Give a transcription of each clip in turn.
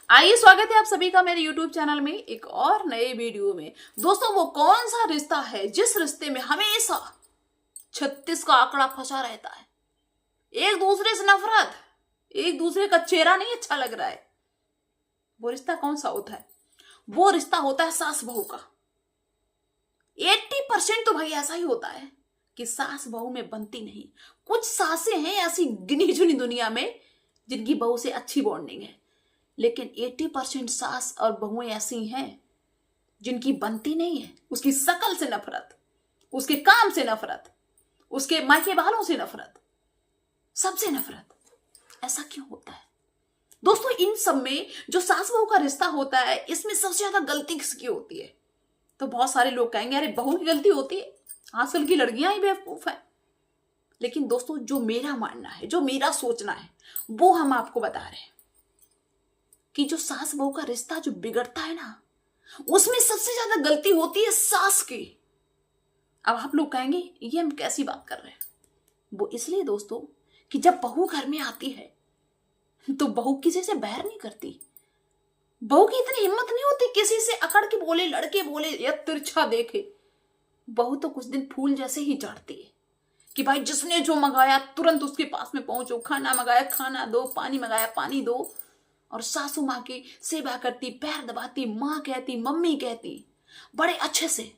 आइए, स्वागत है आप सभी का मेरे YouTube चैनल में एक और नए वीडियो में। दोस्तों, वो कौन सा रिश्ता है जिस रिश्ते में हमेशा 36 का आंकड़ा फंसा रहता है? एक दूसरे से नफरत, एक दूसरे का चेहरा नहीं अच्छा लग रहा है। वो रिश्ता कौन सा होता है? वो रिश्ता होता है सास बहू का। 80% तो भाई ऐसा ही होता है कि सास बहू में बनती नहीं। कुछ सासें हैं ऐसी गिनी चुनी दुनिया में जिनकी बहू से अच्छी बॉन्डिंग है, लेकिन 80% सास और बहुएं ऐसी हैं जिनकी बनती नहीं है। उसकी शकल से नफरत, उसके काम से नफरत, उसके मायके वालों से नफरत, सबसे नफरत। ऐसा क्यों होता है दोस्तों? इन सब में जो सास बहू का रिश्ता होता है, इसमें सबसे ज्यादा गलती किसकी होती है? तो बहुत सारे लोग कहेंगे अरे बहू की गलती होती है, आजकल की लड़कियां ही बेवकूफ है। लेकिन दोस्तों, जो मेरा मानना है, जो मेरा सोचना है, वो हम आपको बता रहे हैं कि जो सास बहू का रिश्ता जो बिगड़ता है ना, उसमें सबसे ज्यादा गलती होती है सास की। अब आप लोग कहेंगे ये हम कैसी बात कर रहे हैं? वो इसलिए दोस्तों कि जब बहू घर में आती है तो बहू किसी से बैर नहीं करती। बहू की इतनी हिम्मत नहीं होती किसी से अकड़ के बोले, लड़के बोले या तिरछा देखे। बहू तो कुछ दिन फूल जैसे ही चढ़ती है कि भाई जिसने जो मंगाया तुरंत उसके पास में पहुंचो, खाना मंगाया खाना दो, पानी मंगाया पानी दो। और सासू माँ की सेवा करती, पैर दबाती, माँ कहती, मम्मी कहती, बड़े अच्छे से।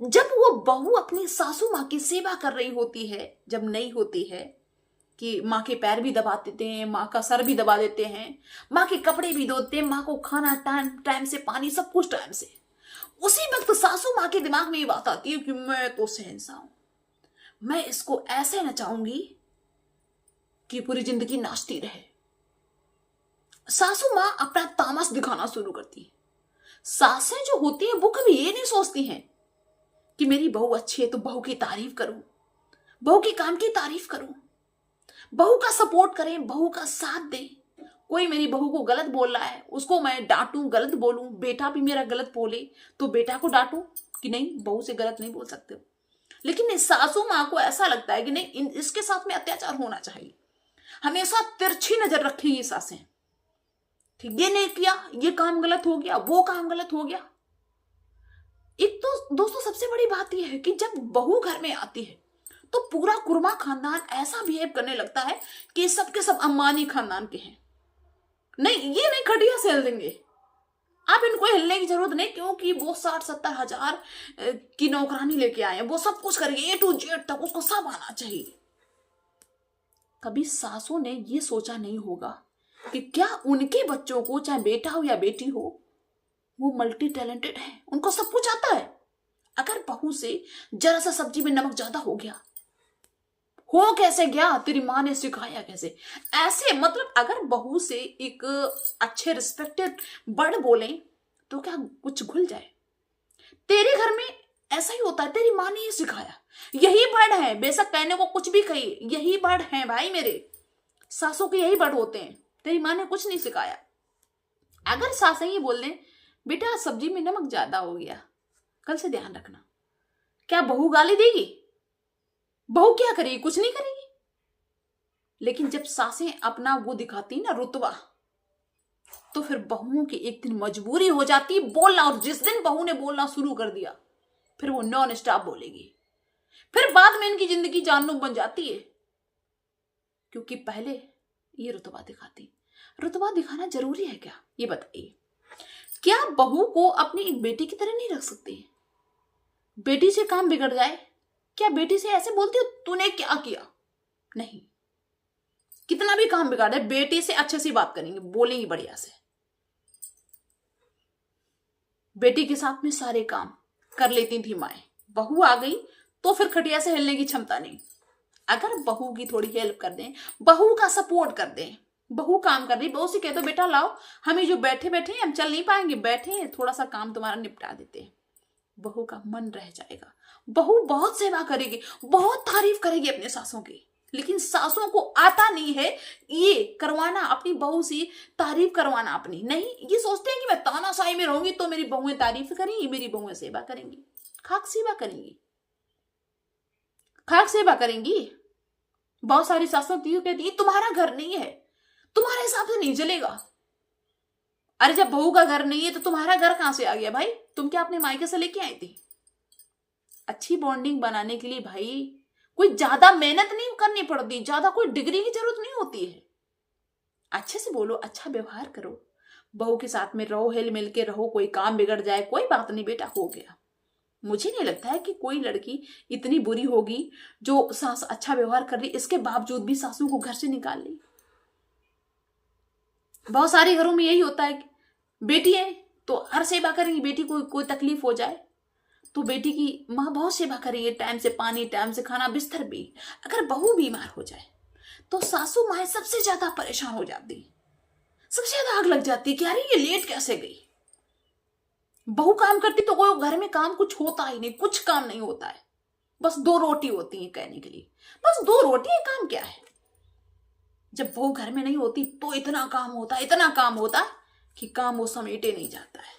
जब वो बहू अपनी सासू माँ की सेवा कर रही होती है, जब नहीं होती है कि माँ के पैर भी दबा देते हैं, माँ का सर भी दबा देते हैं, माँ के कपड़े भी धोते हैं, माँ को खाना टाइम टाइम से, पानी सब कुछ टाइम से, उसी वक्त सासू माँ के दिमाग में ये बात आती है कि मैं तो शहंशाह हूं, मैं इसको ऐसे नचाऊंगी कि पूरी जिंदगी नाचती रहे। सासू माँ अपना तामस दिखाना शुरू करती है। सासें जो होती है वो कभी ये नहीं सोचती हैं कि मेरी बहू अच्छी है तो बहू की तारीफ करूं, बहू के काम की तारीफ करूं, बहू का सपोर्ट करें, बहू का साथ दें। कोई मेरी बहू को गलत बोल रहा है, उसको मैं डांटूं, गलत बोलूं, बेटा भी मेरा गलत बोले तो बेटा को डांटूं कि नहीं बहू से गलत नहीं बोल सकते। लेकिन इस सासू माँ को ऐसा लगता है कि नहीं, इसके साथ में अत्याचार होना चाहिए। हमेशा तिरछी नजर रखेंगी सासें। ठीक, ये नहीं किया, ये काम गलत हो गया, वो काम गलत हो गया। एक तो दोस्तों सबसे बड़ी बात यह है कि जब बहू घर में आती है तो पूरा कुर्मा खानदान ऐसा बिहेव करने लगता है कि सबके सब अंबानी खानदान के हैं। नहीं, ये नहीं खटिया से हिल देंगे, आप इनको हिलने की जरूरत नहीं, क्योंकि वो 60-70 हजार की नौकरानी लेके आए हैं, वो सब कुछ करेंगे, A to Z तक उसको सब आना चाहिए। कभी सासों ने ये सोचा नहीं होगा कि क्या उनके बच्चों को, चाहे बेटा हो या बेटी हो, वो मल्टी टैलेंटेड है, उनको सब कुछ आता है। अगर बहू से जरा सा सब्जी में नमक ज्यादा हो गया, हो कैसे गया, तेरी माँ ने सिखाया कैसे, ऐसे मतलब अगर बहू से एक अच्छे रिस्पेक्टेड बड़ बोले तो क्या कुछ घुल जाए? तेरे घर में ऐसा ही होता है, तेरी माँ ने ये सिखाया, यही बड़ है, बेशक कहने को कुछ भी कही, यही बड़ है भाई मेरे। सासों के यही बड़ होते हैं, तेरी माँ ने कुछ नहीं सिखाया। अगर सास ये बोल दें बेटा सब्जी में नमक ज्यादा हो गया, कल से ध्यान रखना, क्या बहू गाली देगी? बहू क्या करेगी? कुछ नहीं करेगी। लेकिन जब सासें अपना वो दिखाती ना रुतबा, तो फिर बहुओं की एक दिन मजबूरी हो जाती बोलना, और जिस दिन बहू ने बोलना शुरू कर दिया फिर वो नॉन स्टॉप बोलेगी। फिर बाद में इनकी जिंदगी जानू बन जाती है, क्योंकि पहले ये रुतबा दिखाती। रुतबा दिखाना जरूरी है क्या, ये बताइए? क्या बहू को अपनी एक बेटी की तरह नहीं रख सकती? बेटी से काम बिगड़ जाए, क्या बेटी से ऐसे बोलती हो तूने क्या किया? नहीं, कितना भी काम बिगाड़े बेटी से अच्छे से बात करेंगे, बोलेंगी बढ़िया से। बेटी के साथ में सारे काम कर लेती थी माएं, बहू आ गई तो फिर खटिया से हिलने की क्षमता नहीं। अगर बहू की थोड़ी हेल्प कर दें, बहू का सपोर्ट कर दें, बहू काम कर रही, बहू से कह दो बेटा लाओ, हम जो बैठे बैठे हम चल नहीं पाएंगे, बैठे थोड़ा सा काम तुम्हारा निपटा देते हैं, बहू का मन रह जाएगा। बहू बहुत सेवा करेगी, बहुत तारीफ करेगी अपने सासों की। लेकिन सासों को आता नहीं है ये करवाना, अपनी बहू से तारीफ करवाना अपनी। नहीं, ये सोचते हैं कि मैं तानाशाही में रहूंगी तो मेरी बहुएं तारीफ करेंगी, मेरी बहुएं सेवा करेंगी। खाक सेवा करेंगी, खाक सेवा करेंगी। बहुत सारी सासों कहती है तुम्हारा घर नहीं है, तुम्हारे हिसाब से नहीं चलेगा। अरे जब बहू का घर नहीं है तो तुम्हारा घर कहां से आ गया भाई? तुम क्या अपने मायके से लेके आई थी? अच्छी बॉन्डिंग बनाने के लिए भाई कोई ज्यादा मेहनत नहीं करनी पड़ती, ज्यादा कोई डिग्री की जरूरत नहीं होती है। अच्छे से बोलो, अच्छा व्यवहार करो, बहू के साथ में रहो, हिल मिल के रहो। कोई काम बिगड़ जाए कोई बात नहीं बेटा, हो गया। मुझे नहीं लगता है कि कोई लड़की इतनी बुरी होगी जो सास अच्छा व्यवहार कर रही इसके बावजूद भी सासू को घर से निकाल ली। बहुत सारे घरों में यही होता है कि बेटी है तो हर सेवा करेंगी, बेटी को कोई तकलीफ हो जाए तो बेटी की माँ बहुत सेवा करेगी, टाइम से पानी, टाइम से खाना, बिस्तर भी। अगर बहू बीमार हो जाए तो सासू माँ सबसे ज्यादा परेशान हो जाती, सबसे ज्यादा आग लग जाती कि अरे ये लेट कैसे गई। बहू काम करती तो कोई घर में काम कुछ होता ही नहीं, कुछ काम नहीं होता है, बस 2 रोटी होती है कहने के लिए, बस 2 रोटी है, काम क्या है। जब बहू घर में नहीं होती तो इतना काम होता है, इतना काम होता है कि काम वो समेटे नहीं जाता है।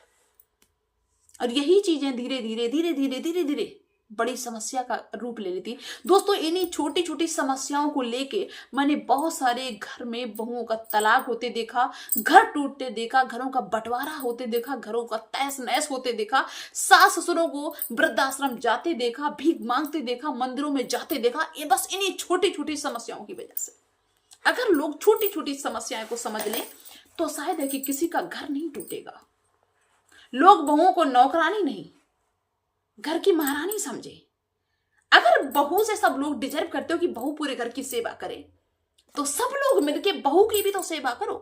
और यही चीजें धीरे धीरे धीरे धीरे धीरे धीरे बड़ी समस्या का रूप ले लेती। दोस्तों इन्हीं छोटी छोटी समस्याओं को लेके मैंने बहुत सारे घर में बहुओं का तलाक होते देखा, घर टूटते देखा, घरों का बंटवारा होते देखा, घरों का तहस नहस होते देखा, सास ससुरों को वृद्धाश्रम जाते देखा, भीख मांगते देखा, मंदिरों में जाते देखा। ये बस इन्हीं छोटी छोटी समस्याओं की वजह से। अगर लोग छोटी छोटी समस्याएं को समझ लें तो शायद है कि किसी का घर नहीं टूटेगा। लोग बहुओं को नौकरानी नहीं, घर की महारानी समझे। अगर बहू से सब लोग डिजर्व करते हो कि बहू पूरे घर की सेवा करे तो सब लोग मिलके बहू की भी तो सेवा करो,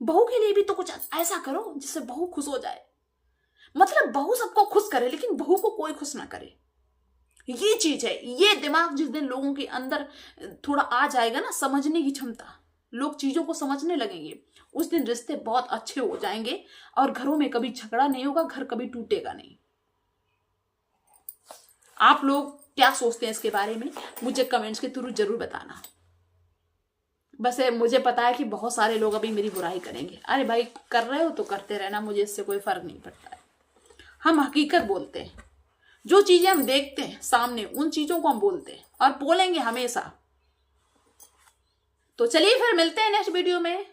बहू के लिए भी तो कुछ ऐसा करो जिससे बहू खुश हो जाए। मतलब बहू सबको खुश करे लेकिन बहू को कोई खुश ना करे, ये चीज है। ये दिमाग जिस दिन लोगों के अंदर थोड़ा आ जाएगा ना, समझने की क्षमता, लोग चीजों को समझने लगेंगे, उस दिन रिश्ते बहुत अच्छे हो जाएंगे और घरों में कभी झगड़ा नहीं होगा, घर कभी टूटेगा नहीं। आप लोग क्या सोचते हैं इसके बारे में मुझे कमेंट्स के थ्रू जरूर बताना। बस मुझे पता है कि बहुत सारे लोग अभी मेरी बुराई करेंगे, अरे भाई कर रहे हो तो करते रहना, मुझे इससे कोई फर्क नहीं पड़ता है। हम हकीकत बोलते हैं, जो चीजें हम देखते हैं सामने उन चीजों को हम बोलते हैं और बोलेंगे हमेशा। तो चलिए फिर मिलते हैं नेक्स्ट वीडियो में।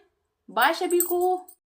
बाय सभी को।